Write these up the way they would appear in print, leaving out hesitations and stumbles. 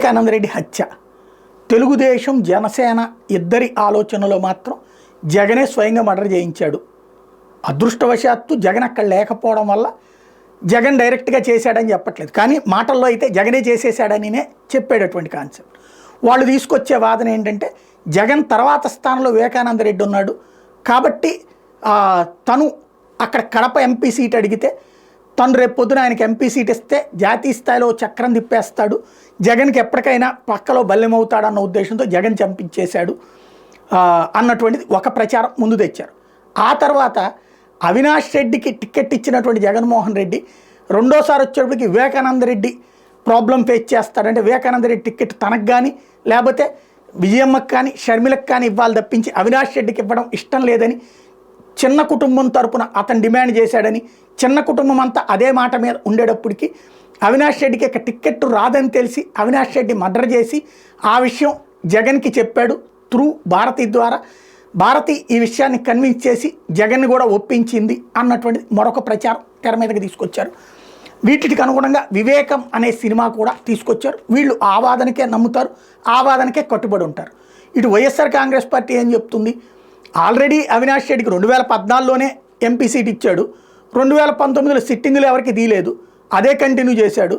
వివేకానందరెడ్డి హత్య తెలుగుదేశం జనసేన ఇద్దరి ఆలోచనలో మాత్రం జగనే స్వయంగా మర్డర్ చేయించాడు. అదృష్టవశాత్తు జగన్ అక్కడ లేకపోవడం వల్ల జగన్ డైరెక్ట్గా చేశాడని చెప్పట్లేదు, కానీ మాటల్లో అయితే జగనే చేసేసాడనినే చెప్పేటటువంటి కాన్సెప్ట్. వాళ్ళు తీసుకొచ్చే వాదన ఏంటంటే జగన్ తర్వాత స్థానంలో వివేకానందరెడ్డి ఉన్నాడు కాబట్టి తను అక్కడ కడప ఎంపీ సీట్ అడిగితే తను రేపు పొద్దున ఆయనకి ఎంపీ సీట్ ఇస్తే జాతీయ స్థాయిలో చక్రం తిప్పేస్తాడు, జగన్కి ఎప్పటికైనా పక్కలో బల్లెమవుతాడన్న ఉద్దేశంతో జగన్ చంపించేశాడు అన్నటువంటిది ఒక ప్రచారం ముందు తెచ్చారు. ఆ తర్వాత అవినాష్ రెడ్డికి టికెట్ ఇచ్చినటువంటి జగన్మోహన్ రెడ్డి రెండోసారి వచ్చేటప్పటికి వివేకానందరెడ్డి ప్రాబ్లం ఫేస్ చేస్తాడంటే వివేకానందరెడ్డి టికెట్ తనకు కానీ లేకపోతే విజయమ్మకి కానీ షర్మిలకు కానీ ఇవ్వాలి తప్పించి అవినాష్ రెడ్డికి ఇవ్వడం ఇష్టం లేదని చిన్న కుటుంబం తరపున అతను డిమాండ్ చేశాడని, చిన్న కుటుంబం అంతా అదే మాట మీద ఉండేటప్పటికి అవినాష్ రెడ్డికి ఇక టికెట్ రాదని తెలిసి అవినాష్ రెడ్డి మర్డర్ చేసి ఆ విషయం జగన్కి చెప్పాడు త్రూ భారతి ద్వారా. భారతి ఈ విషయాన్ని కన్విన్స్ చేసి జగన్ని కూడా ఒప్పించింది అన్నటువంటిది మరొక ప్రచారం తెర మీదకి తీసుకొచ్చారు. వీటికి అనుగుణంగా వివేకం అనే సినిమా కూడా తీసుకొచ్చారు. వీళ్ళు ఆ వాదనకే నమ్ముతారు, ఆ వాదనకే కట్టుబడి ఉంటారు. ఇటు వైఎస్ఆర్ కాంగ్రెస్ పార్టీ ఏం చెప్తుంది, ఆల్రెడీ అవినాష్ రెడ్డికి 2014లోనే ఎంపీ సీట్ ఇచ్చాడు, 2019లో సిట్టింగులు ఎవరికి తీయలేదు, అదే కంటిన్యూ చేశాడు.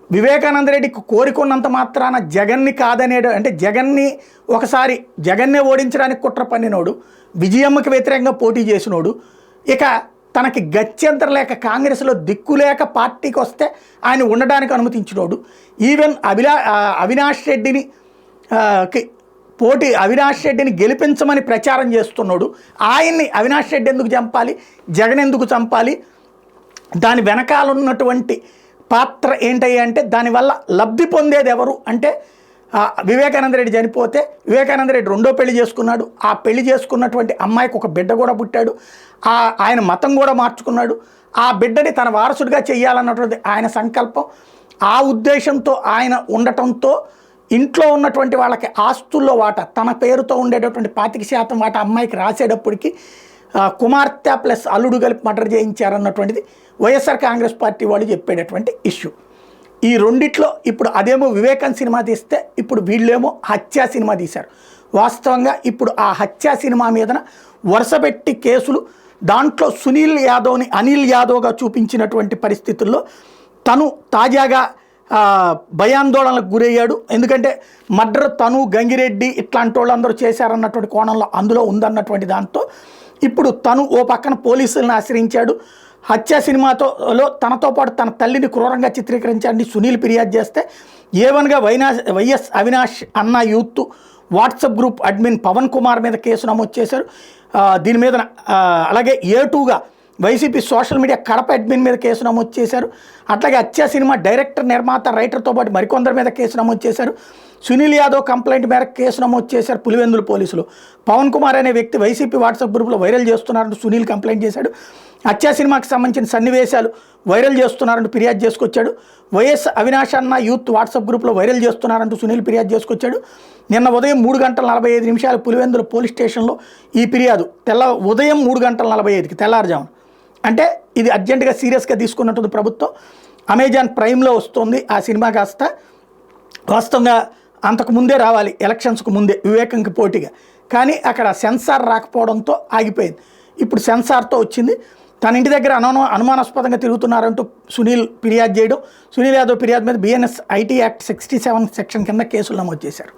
వివేకానందరెడ్డికి కోరికున్నంత మాత్రాన జగన్ని కాదనేడు అంటే జగన్ని ఒకసారి జగన్నే ఓడించడానికి కుట్ర పన్నినోడు, విజయమ్మకి వ్యతిరేకంగా పోటీ చేసినోడు, ఇక తనకి గత్యంతరం లేక కాంగ్రెస్లో దిక్కులేక పార్టీకి వస్తే ఆయన ఉండడానికి అనుమతించినోడు, ఈవెన్ అవినాష్ రెడ్డిని అవినాష్ రెడ్డిని గెలిపించమని ప్రచారం చేస్తున్నాడు. ఆయన్ని అవినాష్ రెడ్డి ఎందుకు చంపాలి, జగన్ ఎందుకు చంపాలి, దాని వెనకాల ఉన్నటువంటి పాత్ర ఏంటయ్యా అంటే దానివల్ల లబ్ధి పొందేది ఎవరు అంటే వివేకానందరెడ్డి చనిపోతే వివేకానందరెడ్డి రెండో పెళ్లి చేసుకున్నాడు, ఆ పెళ్లి చేసుకున్నటువంటి అమ్మాయికి ఒక బిడ్డ కూడా పుట్టాడు, ఆయన మతం కూడా మార్చుకున్నాడు, ఆ బిడ్డని తన వారసుడిగా చెయ్యాలన్నటువంటి ఆయన సంకల్పం. ఆ ఉద్దేశంతో ఆయన ఉండటంతో ఇంట్లో ఉన్నటువంటి వాళ్ళకి ఆస్తుల్లో వాటా తన పేరుతో ఉండేటటువంటి 25% వాటా అమ్మాయికి రాసేటప్పటికి కుమార్తె ప్లస్ అల్లుడు కలిపి మర్డర్ చేయించారన్నటువంటిది వైఎస్ఆర్ కాంగ్రెస్ పార్టీ వాళ్ళు చెప్పేటటువంటి ఇష్యూ. ఈ రెండిట్లో ఇప్పుడు అదేమో వివేకం సినిమా తీస్తే ఇప్పుడు వీళ్ళేమో హత్య సినిమా తీశారు. వాస్తవంగా ఇప్పుడు ఆ హత్య సినిమా మీదన వరుసపెట్టి కేసులు, దాంట్లో సునీల్ యాదవ్ని అనిల్ యాదవ్గా చూపించినటువంటి పరిస్థితుల్లో తను తాజాగా భయాందోళనలకు గురయ్యాడు. ఎందుకంటే మర్డర్ తను గంగిరెడ్డి ఇట్లాంటి వాళ్ళందరూ చేశారన్నటువంటి కోణంలో అందులో ఉందన్నటువంటి దాంతో ఇప్పుడు తను ఓ పక్కన పోలీసులను ఆశ్రయించాడు. హత్య సినిమాతో తనతో పాటు తన తల్లిని క్రూరంగా చిత్రీకరించాలని సునీల్ ఫిర్యాదు చేస్తే ఏవన్గా వైఎస్ అవినాష్ అన్న youth WhatsApp group admin Pavan Kumar మీద కేసు నమోదు చేశారు. దీని మీద అలాగే A2గా YCP social media Kadapa admin మీద కేసు నమోదు చేశారు. అట్లాగే హత్య సినిమా డైరెక్టర్, నిర్మాత, రైటర్తో పాటు మరికొందరి మీద కేసు నమోదు చేశారు. సునీల్ యాదవ్ కంప్లైంట్ మేరకు కేసు నమోదు చేశారు పులివెందుల పోలీసులు. పవన్ కుమార్ అనే వ్యక్తి వైసీపీ వాట్సాప్ గ్రూప్లో వైరల్ చేస్తున్నారంటూ సునీల్ కంప్లైంట్ చేశాడు. హత్య సినిమాకి సంబంధించిన సన్నివేశాలు వైరల్ చేస్తున్నారంటూ ఫిర్యాదు చేసుకొచ్చాడు. వైఎస్ అవినాష్ అన్న యూత్ వాట్సాప్ గ్రూప్లో వైరల్ చేస్తున్నారంటూ సునీల్ ఫిర్యాదు చేసుకొచ్చాడు. నిన్న ఉదయం 3:45 పులివెందుల పోలీస్ స్టేషన్లో ఈ ఫిర్యాదు ఉదయం 3:45 తెల్లారుజామున. అంటే ఇది అర్జెంటుగా సీరియస్గా తీసుకున్నట్టుంది ప్రభుత్వం. అమెజాన్ ప్రైమ్లో వస్తుంది ఆ సినిమా. కాస్త వాస్తవంగా అంతకు ముందే రావాలి, ఎలక్షన్స్కు ముందే వివేకంకి పోటీగా, కానీ అక్కడ సెన్సార్ రాకపోవడంతో ఆగిపోయింది. ఇప్పుడు సెన్సార్తో వచ్చింది. తన ఇంటి దగ్గర అనుమానాస్పదంగా తిరుగుతున్నారంటూ సునీల్ ఫిర్యాదు చేయడం, సునీల్ యాదవ్ ఫిర్యాదు మీద BNS IT Act 67 సెక్షన్ కింద కేసులు నమోదు చేశారు.